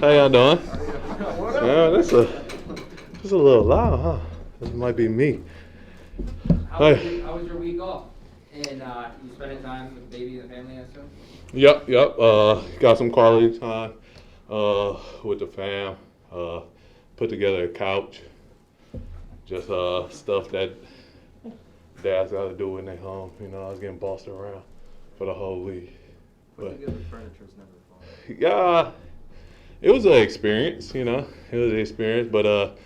How y'all doing? Yeah, that's a little loud, huh? This might be me. How was your week off? And you spending time with the baby and the family, I assume? Yep. Got some quality time with the fam. Put together a couch. Just stuff that dads got to do when they home. You know, I was getting bossed around for the whole week. Putting together furniture is never fun. Yeah, it was an experience. You know, it was an experience. But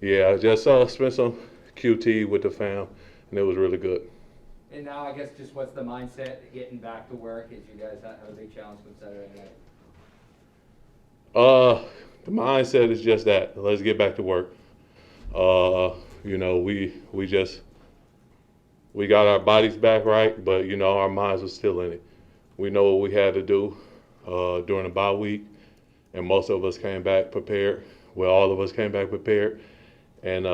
yeah, just spent some QT with the fam, and it was really good. And now I guess just what's the mindset getting back to work as you guys have a big challenge with Saturday night? The mindset is just that. Let's get back to work. You know, we got our bodies back right, but you know, our minds were still in it. We know what we had to do during the bye week, and most of us came back prepared. Well, all of us came back prepared, and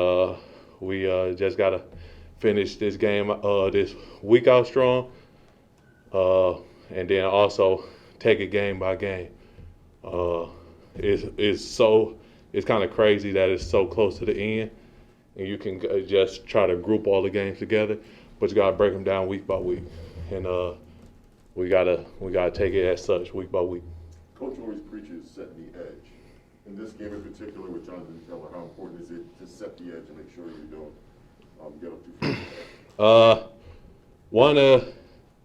we just gotta finish this game, this week out strong, and then also take it game by game. It's kind of crazy that it's so close to the end, and you can just try to group all the games together, but you gotta break them down week by week, and we gotta take it as such week by week. Coach always preaches setting the edge. In this game in particular with Jonathan Taylor, how important is it to set the edge and make sure you don't get up too far?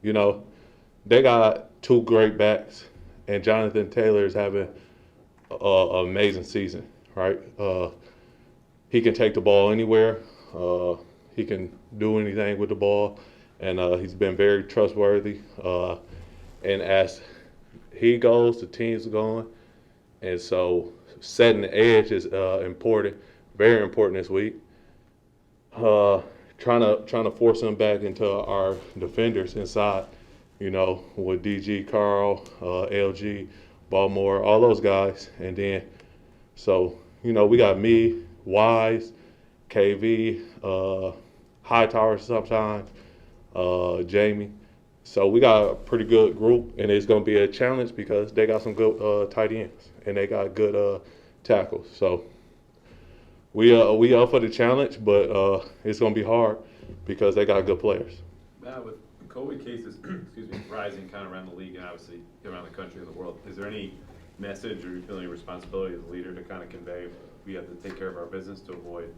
You know, they got two great backs, and Jonathan Taylor is having an amazing season, right? He can take the ball anywhere. He can do anything with the ball, and he's been very trustworthy. And as he goes, the team's going, and so setting the edge is important, very important this week. Trying to force him back into our defenders inside, you know, with DG, Carl, LG, Baltimore, all those guys, and then so you know we got me, Wise, KV, Hightower sometimes, Jamie. So we got a pretty good group, and it's going to be a challenge because they got some good tight ends and they got good tackles. So we up for the challenge, but it's going to be hard because they got good players. With COVID cases, rising kind of around the league and obviously around the country and the world, is there any message or you feel any responsibility as a leader to kind of convey we have to take care of our business to avoid,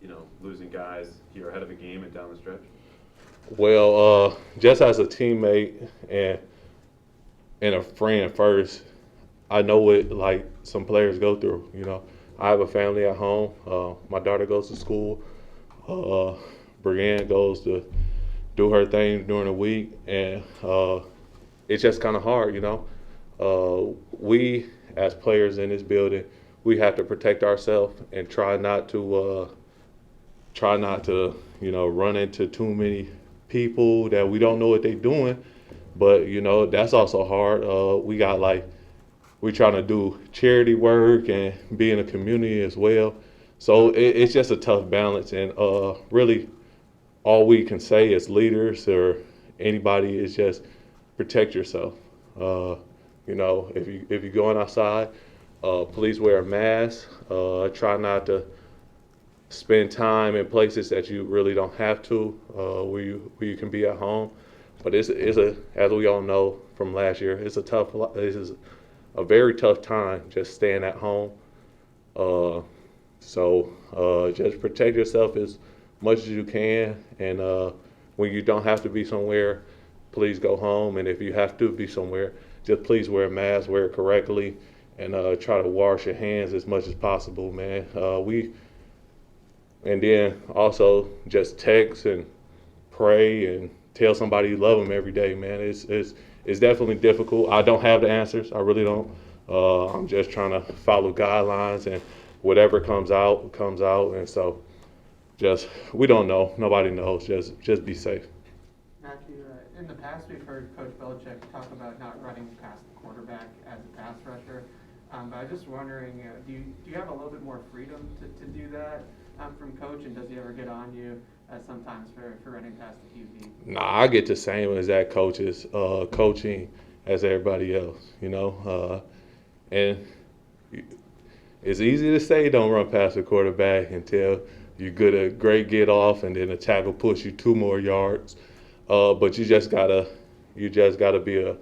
you know, losing guys here ahead of a game and down the stretch? Well, just as a teammate and a friend first, I know what like some players go through. You know, I have a family at home. My daughter goes to school. Brianne goes to do her thing during the week, and it's just kind of hard. You know, we as players in this building, we have to protect ourselves and try not to you know run into too many people that we don't know what they're doing, but you know that's also hard. We trying to do charity work and be in the community as well, so it's just a tough balance. And really, all we can say as leaders or anybody is just protect yourself. You know, if you're going outside, please wear a mask. Try not to spend time in places that you really don't have to, where you can be at home. But it's as we all know from last year, this is a very tough time just staying at home. So just protect yourself as much as you can, and when you don't have to be somewhere, please go home. And if you have to be somewhere, just please wear a mask, wear it correctly, and try to wash your hands as much as possible, man. And then also just text and pray and tell somebody you love them every day, man. It's definitely difficult. I don't have the answers. I really don't. I'm just trying to follow guidelines, and whatever comes out. And so we don't know. Nobody knows. Just be safe. Matthew, in the past we've heard Coach Belichick talk about not running past the quarterback as a pass rusher. But I'm just wondering, do you have a little bit more freedom to do that from Coach, and does he ever get on you sometimes for running past the QB? Nah, I get the same as that coaching as everybody else, you know. And it's easy to say don't run past the quarterback until you get a great get off and then a tackle push you 2 more yards. But you just gotta be a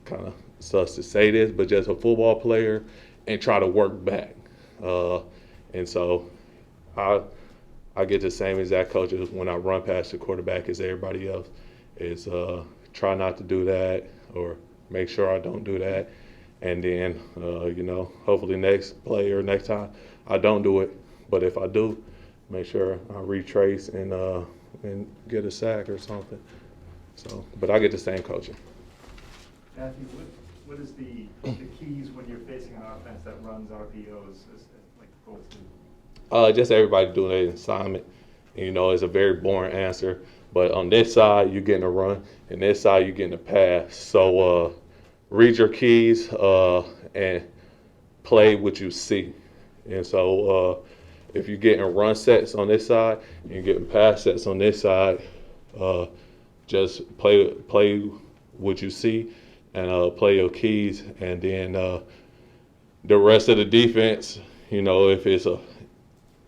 kind of sucks to say this, but just a football player and try to work back. And so I get the same exact coaches when I run past the quarterback as everybody else. Is try not to do that or make sure I don't do that. And then, hopefully next play or next time I don't do it. But if I do, make sure I retrace and get a sack or something. So, but I get the same coaching. Matthew, what is the keys when you're facing an offense that runs RPOs like the Colts do? Just everybody doing their assignment. It's a very boring answer. But on this side, you're getting a run, and this side, you're getting a pass. So read your keys and play what you see. And so if you're getting run sets on this side and you're getting pass sets on this side, just play what you see and play your keys. And then the rest of the defense, if it's a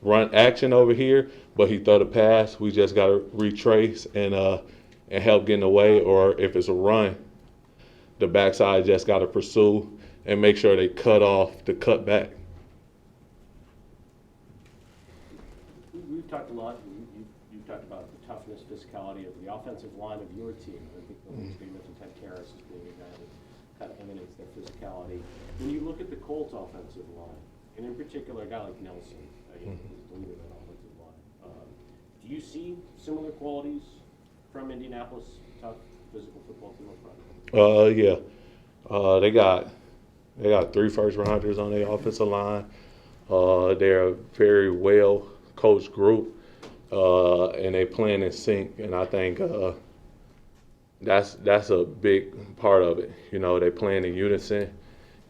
run action over here, but he throw the pass, we just got to retrace and help get in the way. Or if it's a run, the backside just got to pursue and make sure they cut off the cut back. We've talked a lot, you've talked about the toughness, physicality of the offensive line of your team. I think you mentioned Ted Karras as being a guy that kind of emanates that physicality. When you look at the Colts offensive line, and in particular a guy like Nelson, who's the leader of that offensive line, do you see similar qualities from Indianapolis, tough physical football team up front? Yeah. They got 3 first rounders on their offensive line. They're a very well coached group, and they playing in sync. And I think that's a big part of it. They playing in unison,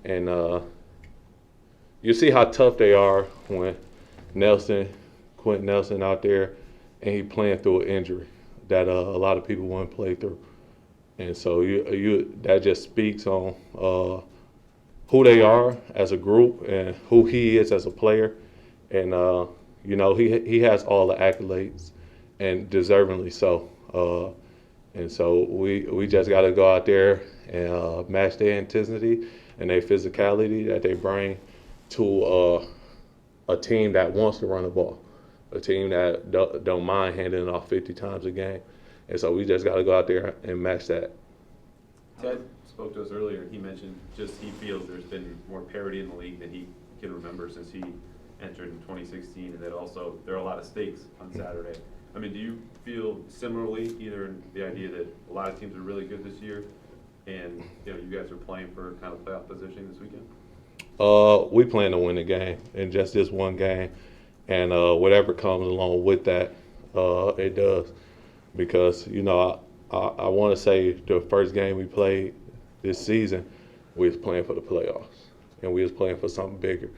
and you see how tough they are when Quentin Nelson out there, and he playing through an injury that a lot of people wouldn't play through. And so that just speaks on who they are as a group and who he is as a player. And he has all the accolades, and deservingly so. And so we just got to go out there and match their intensity and their physicality that they bring to a team that wants to run the ball, a team that don't mind handing it off 50 times a game. And so we just got to go out there and match that. Ted spoke to us earlier, and he mentioned he feels there's been more parity in the league than he can remember since he entered in 2016, and that also there are a lot of stakes on Saturday. I mean, do you feel similarly, either in the idea that a lot of teams are really good this year, and you guys are playing for kind of playoff positioning this weekend? We plan to win the game, and just this one game, and whatever comes along with that, it does. Because I want to say the first game we played this season, we was playing for the playoffs, and we was playing for something bigger,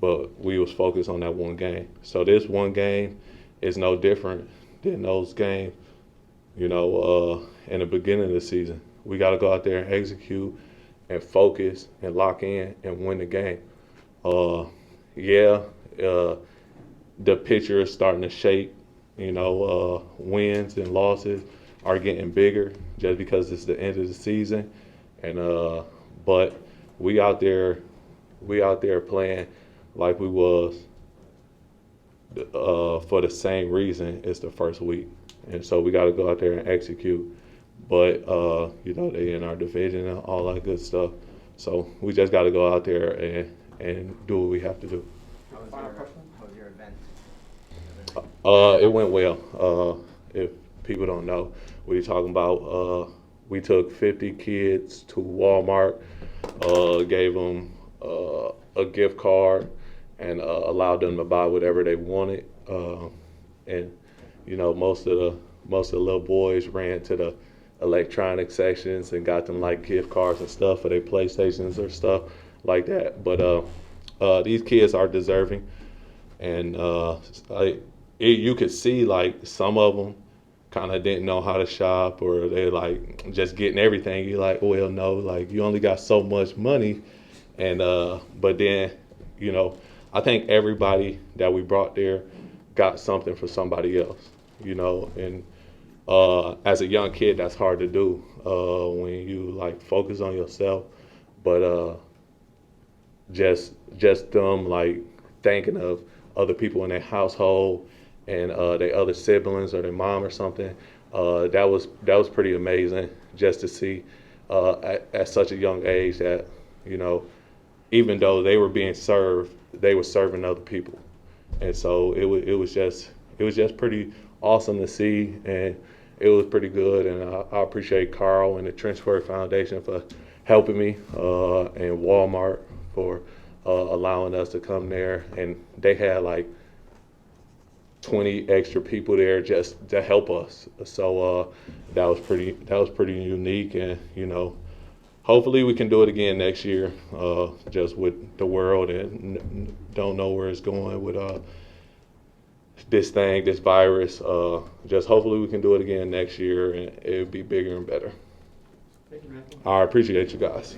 but we was focused on that one game. So this one game is no different than those games, in the beginning of the season. We got to go out there and execute and focus and lock in and win the game. The picture is starting to shape. Wins and losses are getting bigger just because it's the end of the season, and but we out there playing like we was for the same reason. It's the first week, and so we got to go out there and execute. But they in our division and all that good stuff, so we just got to go out there and do what we have to do. How was your event? It went well. If people don't know, we're talking about, we took 50 kids to Walmart, gave them a gift card, and allowed them to buy whatever they wanted. And most of the little boys ran to the electronic sections and got them like gift cards and stuff for their PlayStations or stuff like that. But these kids are deserving, and you could see like some of them kind of didn't know how to shop, or they like just getting everything. You're like, well, no, like you only got so much money, And but then, you know, I think everybody that we brought there got something for somebody else, you know. And as a young kid, that's hard to do when you like focus on yourself. But just them like thinking of other people in their household and their other siblings or their mom or something, that was pretty amazing just to see at such a young age that, you know, even though they were being served, they were serving other people. And so it was just pretty awesome to see, and it was pretty good. And I appreciate Carl and the Trenchford Foundation for helping me, and Walmart for allowing us to come there. And they had like 20 extra people there just to help us. So that was pretty unique, and you know, hopefully we can do it again next year. Just with the world, and don't know where it's going with this virus. Just hopefully we can do it again next year, and it'll be bigger and better. Thank you, Matthew. I appreciate you guys.